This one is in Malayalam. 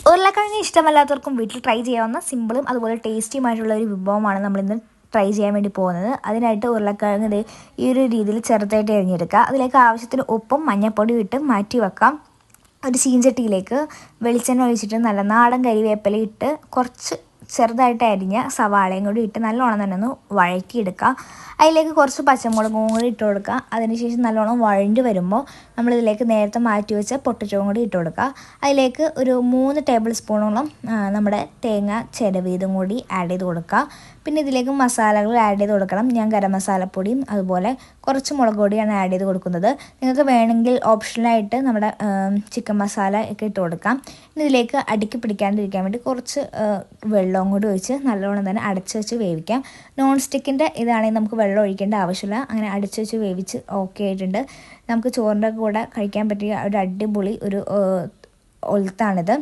ഉരുളക്കിഴങ്ങ് ഇഷ്ടമല്ലാത്തവർക്കും വീട്ടിൽ ട്രൈ ചെയ്യാവുന്ന സിമ്പിളും അതുപോലെ ടേസ്റ്റിയുമായിട്ടുള്ള ഒരു വിഭവമാണ് നമ്മളിന്ന് ട്രൈ ചെയ്യാൻ വേണ്ടി പോകുന്നത്. അതിനായിട്ട് ഉരുളക്കിഴങ്ങ് ദേ ഈ ഒരു രീതിയിൽ ചെറുതായിട്ട് അരിഞ്ഞെടുക്കുക. അതിലേക്ക് ആവശ്യത്തിന് ഉപ്പും മഞ്ഞൾപ്പൊടിയും ഇട്ട് മാറ്റി വെക്കാം. ഒരു ചീഞ്ചട്ടിയിലേക്ക് വെളിച്ചെണ്ണ ഒഴിച്ചിട്ട് നല്ല നാടൻ കരിവേപ്പില ഇട്ട് കുറച്ച് ചെറുതായിട്ട് അരിഞ്ഞ സവാളയും കൂടി ഇട്ട് നല്ലോണം തന്നെ ഒന്ന് വഴറ്റിയെടുക്കുക. അതിലേക്ക് കുറച്ച് പച്ചമുളകും കൂടി ഇട്ട് കൊടുക്കുക. അതിനുശേഷം നല്ലോണം വഴണ്ടി വരുമ്പോൾ നമ്മളിതിലേക്ക് നേരത്തെ മാറ്റി വെച്ച പൊട്ടിച്ചതും കൂടി ഇട്ട് കൊടുക്കുക. അതിലേക്ക് ഒരു 3 ടേബിൾ സ്പൂണോളം നമ്മുടെ തേങ്ങ ചിരവിയതും കൂടി ആഡ് ചെയ്ത് കൊടുക്കുക. പിന്നെ ഇതിലേക്ക് മസാലകൾ ആഡ് ചെയ്ത് കൊടുക്കണം. ഞാൻ ഗരം മസാലപ്പൊടിയും അതുപോലെ കുറച്ച് മുളക് പൊടിയാണ് ആഡ് ചെയ്ത് കൊടുക്കുന്നത്. നിങ്ങൾക്ക് വേണമെങ്കിൽ ഓപ്ഷണലായിട്ട് നമ്മുടെ ചിക്കൻ മസാല ഒക്കെ ഇട്ട് കൊടുക്കാം. ഇതിലേക്ക് അടുക്കി പിടിക്കാണ്ടിരിക്കാൻ വേണ്ടി കുറച്ച് വെള്ളവും കൂടി ഒഴിച്ച് നല്ലോണം തന്നെ അടച്ച് വെച്ച് വേവിക്കാം. നോൺ സ്റ്റിക്കിൻ്റെ ഇതാണെങ്കിൽ നമുക്ക് വെള്ളം ഒഴിക്കേണ്ട ആവശ്യമില്ല. അങ്ങനെ അടച്ച് വെച്ച് വേവിച്ച് ഓക്കെ ആയിട്ടുണ്ട്. നമുക്ക് ചോറിൻ്റെ കൂടെ കഴിക്കാൻ പറ്റിയ ഒരു അടിപൊളി ഒരു ഒലുത്താണിത്.